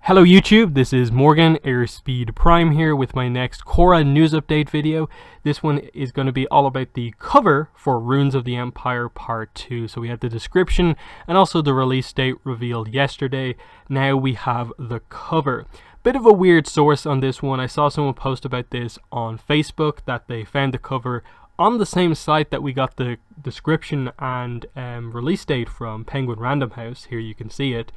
Hello YouTube, this is Morgan, Airspeed Prime here with my next Korra news update video. This one is going to be all about the cover for Runes of the Empire Part 2. So we had the description and also the release date revealed yesterday. Now we have the cover. Bit of a weird source on this one. I saw someone post about this on Facebook that they found the cover on the same site that we got the description and release date from, Penguin Random House. Here you can see it.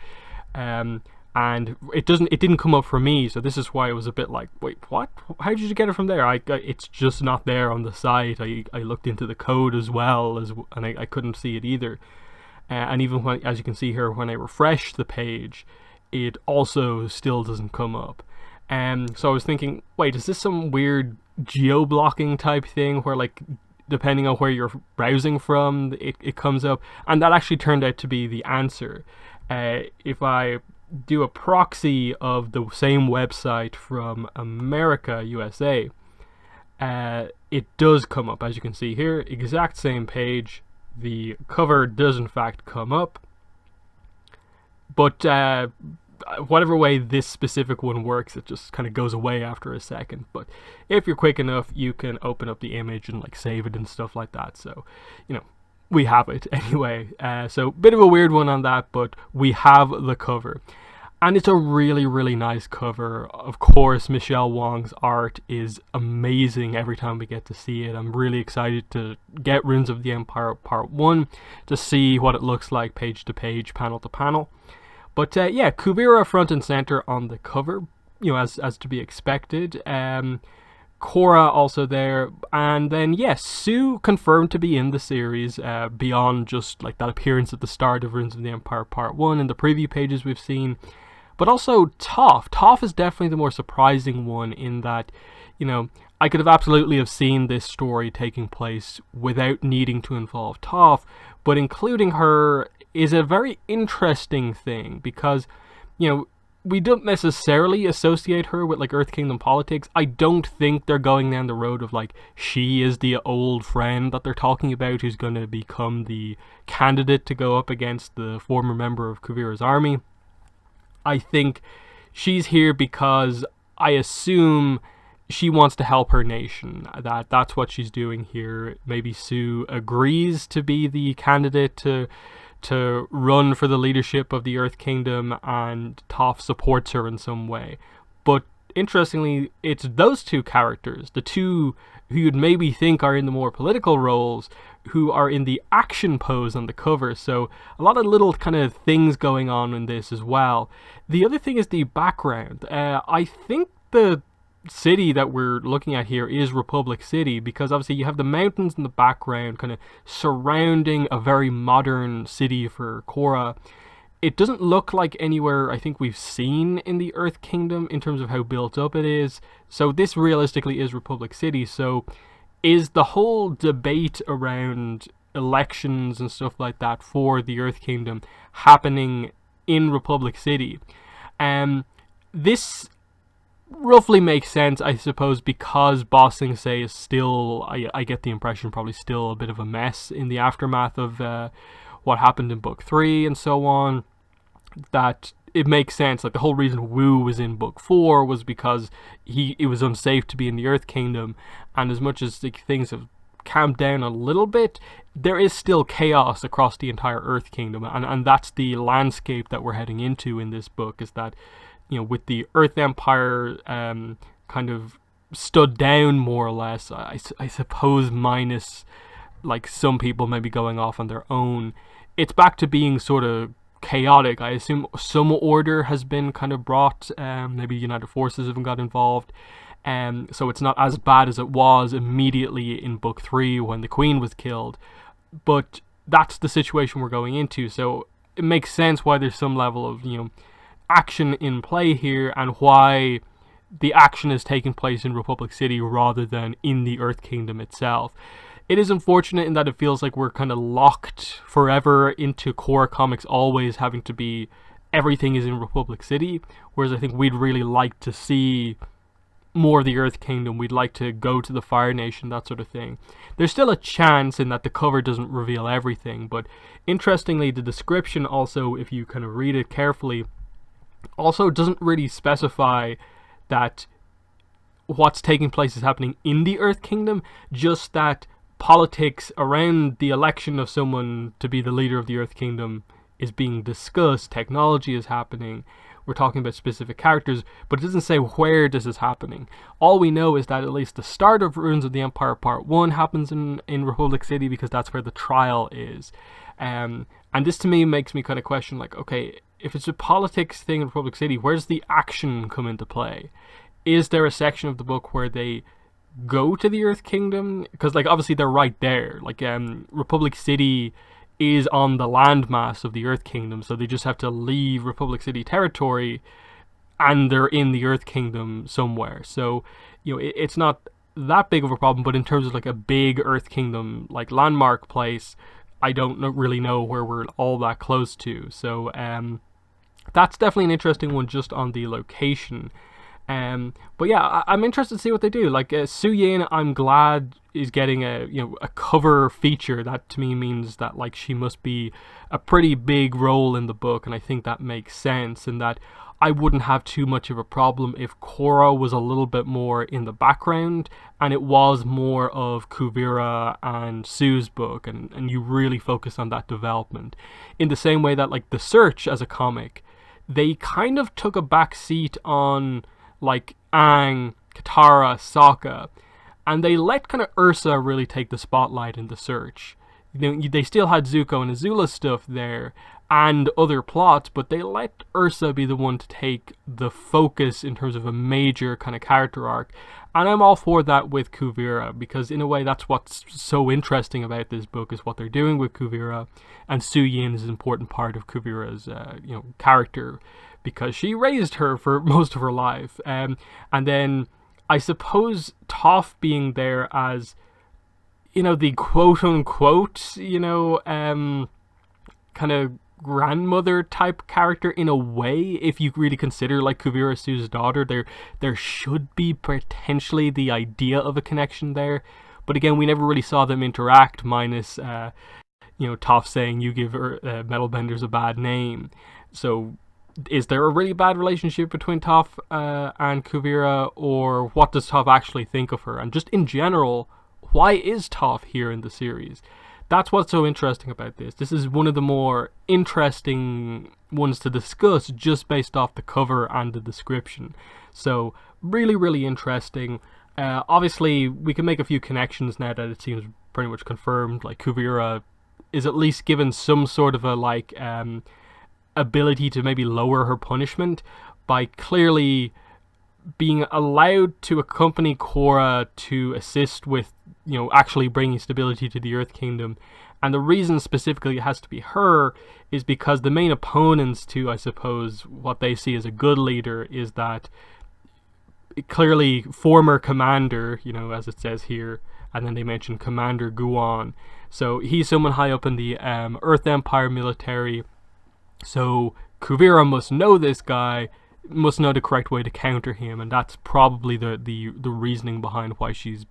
And it didn't come up for me, so this is why it was a bit like, wait, what? How did you get it from there? It's just not there on the site. I looked into the code as well, and I couldn't see it either. And even when, as you can see here, when I refresh the page, it also still doesn't come up. So I was thinking, wait, is this some weird geo-blocking type thing where, like, depending on where you're browsing from, it comes up? And that actually turned out to be the answer. If I do a proxy of the same website from America, USA, it does come up, as you can see here, exact same page. The cover does in fact come up, but whatever way this specific one works, it just kind of goes away after a second. But if you're quick enough, you can open up the image and like save it and stuff like that. So, you know, we have it anyway. So bit of a weird one on that, but we have the cover. And it's a really, really nice cover. Of course, Michelle Wong's art is amazing every time we get to see it. I'm really excited to get Runes of the Empire Part 1 to see what it looks like page to page, panel to panel. But yeah, Kuvira front and center on the cover, you know, as to be expected. Korra also there, and then yes, Sue confirmed to be in the series beyond just like that appearance at the start of Runes of the Empire Part 1 in the preview pages we've seen. But also Toph. Toph is definitely the more surprising one in that, you know, I could have absolutely have seen this story taking place without needing to involve Toph, but including her is a very interesting thing because, you know, we don't necessarily associate her with like Earth Kingdom politics. I don't think they're going down the road of like she is the old friend that they're talking about who's going to become the candidate to go up against the former member of Kuvira's army. I think she's here because I assume she wants to help her nation. That's what she's doing here. Maybe Sue agrees to be the candidate to run for the leadership of the Earth Kingdom, and Toph supports her in some way. But interestingly, it's those two characters, the two who you'd maybe think are in the more political roles, who are in the action pose on the cover. So a lot of little kind of things going on in this as well. The other thing is the background. I think the city that we're looking at here is Republic City, because obviously you have the mountains in the background kind of surrounding a very modern city for Korra. It doesn't look like anywhere I think we've seen in the Earth Kingdom in terms of how built up it is. So this realistically is Republic City. So is the whole debate around elections and stuff like that for the Earth Kingdom happening in Republic City? This roughly makes sense, I suppose, because Ba Sing Se is still, I get the impression, probably still a bit of a mess in the aftermath of what happened in Book 3 and so on. That it makes sense. Like the whole reason Wu was in Book 4 was because it was unsafe to be in the Earth Kingdom, and as much as things have calmed down a little bit, there is still chaos across the entire Earth Kingdom, and that's the landscape that we're heading into in this book, is that, you know, with the Earth Empire kind of stood down more or less, I suppose, minus like some people maybe going off on their own, it's back to being sort of chaotic. I assume some order has been kind of brought, maybe United Forces haven't got involved, so it's not as bad as it was immediately in Book 3 when the Queen was killed, but that's the situation we're going into. So it makes sense why there's some level of, you know, action in play here, and why the action is taking place in Republic City rather than in the Earth Kingdom itself. It is unfortunate in that it feels like we're kind of locked forever into Korra comics always having to be everything is in Republic City, whereas I think we'd really like to see more of the Earth Kingdom. We'd like to go to the Fire Nation, that sort of thing. There's still a chance in that the cover doesn't reveal everything, but interestingly, the description also, if you kind of read it carefully, Also, it doesn't really specify that what's taking place is happening in the Earth Kingdom, just that politics around the election of someone to be the leader of the Earth Kingdom is being discussed, technology is happening, we're talking about specific characters, but it doesn't say where this is happening. All we know is that at least the start of Ruins of the Empire Part 1 happens in Republic City, because that's where the trial is. And this to me makes me kind of question, like, okay, if it's a politics thing in Republic City, where does the action come into play? Is there a section of the book where they go to the Earth Kingdom? Because, like, obviously they're right there. Like, Republic City is on the landmass of the Earth Kingdom, so they just have to leave Republic City territory and they're in the Earth Kingdom somewhere. So, it's not that big of a problem, but in terms of like a big Earth Kingdom, like landmark place, I don't really know where we're all that close to. So, that's definitely an interesting one just on the location. But yeah, I'm interested to see what they do. Like, Suyin, I'm glad is getting a cover feature. That to me means that, like, she must be a pretty big role in the book, and I think that makes sense, and that I wouldn't have too much of a problem if Korra was a little bit more in the background and it was more of Kuvira and Sue's book, and you really focus on that development. In the same way that, like, The Search as a comic, they kind of took a back seat on, like, Aang, Katara, Sokka, and they let kind of Ursa really take the spotlight in The Search. They still had Zuko and Azula stuff there and other plots, but they let Ursa be the one to take the focus in terms of a major kind of character arc. And I'm all for that with Kuvira, because in a way that's what's so interesting about this book, is what they're doing with Kuvira, and Suyin is an important part of Kuvira's character, because she raised her for most of her life. And then I suppose Toph being there as, the quote-unquote, kind of grandmother type character in a way, if you really consider, like, Kuvira Sue's daughter, there should be potentially the idea of a connection there. But again, we never really saw them interact, minus, Toph saying, "You give metal benders a bad name." So, is there a really bad relationship between Toph and Kuvira, or what does Toph actually think of her? And just in general, why is Toph here in the series? That's what's so interesting about this. This is one of the more interesting ones to discuss just based off the cover and the description. So, really, really interesting. Obviously, we can make a few connections now that it seems pretty much confirmed. Like, Kuvira is at least given some sort of a, like, ability to maybe lower her punishment by clearly being allowed to accompany Korra to assist with, actually bringing stability to the Earth Kingdom. And the reason specifically it has to be her is because the main opponents to, I suppose, what they see as a good leader is that clearly former commander, as it says here, and then they mention Commander Guan. So he's someone high up in the Earth Empire military. So Kuvira must know this guy, must know the correct way to counter him, and that's probably the reasoning behind why she's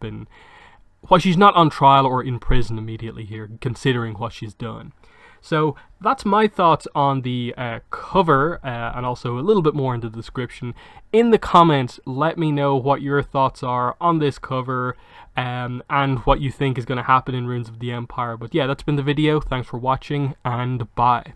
not on trial or in prison immediately here, considering what she's done. So that's my thoughts on the cover, and also a little bit more in the description. In the comments, let me know what your thoughts are on this cover, and what you think is going to happen in Ruins of the Empire. But yeah, that's been the video. Thanks for watching, and bye.